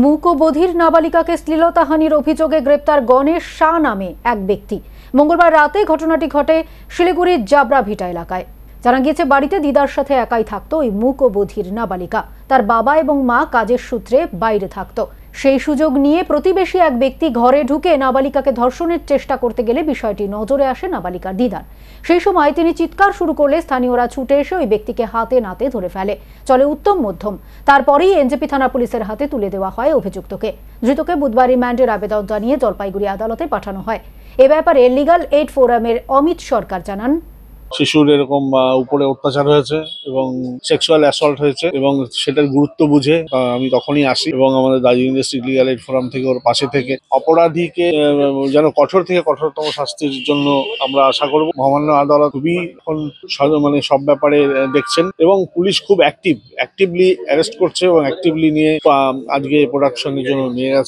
মূক ও বধির নাবালিকাকে শ্লীলতাহানির অভিযোগে গ্রেপ্তার গণেশ শাহ নামে এক ব্যক্তি। মঙ্গলবার রাতে ঘটনাটি ঘটে শিলিগুড়ির জাবরা ভিটা এলাকায়। জানা গিয়েছে, বাড়িতে দিদার সাথে একাই থাকতো ওই মূক ও বধির নাবালিকা। তার বাবা এবং মা কাজের সূত্রে বাইরে থাকতো। সেই সুযোগ নিয়ে প্রতিবেশী এক ব্যক্তি ঘরে ঢুকে নাবালিকাকে ধর্ষণের চেষ্টা করতে গেলে বিষয়টি নজরে আসে নাবালিকার দিদার। সেই সময় তিনি চিৎকার শুরু করলে স্থানীয়রা ছুটে এসে ওই ব্যক্তিকে হাতে নাতে ধরে ফেলে। চলে উত্তম মধ্যম। তারপরেই এনজেপি থানা পুলিশের হাতে তুলে দেওয়া হয় অভিযুক্তকে। ধৃতকে বুধবার রিমান্ডের আবেদন জানিয়ে জলপাইগুড়ি আদালতে পাঠানো হয়। এ ব্যাপারে লিগাল এইড ফোরামের অমিত সরকার জানান, শিশুর এরকম উপরে অত্যাচার হয়েছে এবং সেক্সুয়াল অ্যাসল্ট হয়েছে এবং সেটার গুরুত্ব বুঝে আমি তখনই আসি এবং আমাদের Darjeeling district legal aid forum থেকে ওর পাশে থেকে অপরাধীকে যেন কঠোর থেকে কঠোরতম শাস্তির জন্য আমরা আশা করব। মহামান্য আদালত খুবই এখন সব ব্যাপারে দেখছেন এবং পুলিশ খুব অ্যাক্টিভলি অ্যারেস্ট করছে এবং অ্যাক্টিভলি নিয়ে আজকে প্রোডাকশনের জন্য নিয়ে গেছে।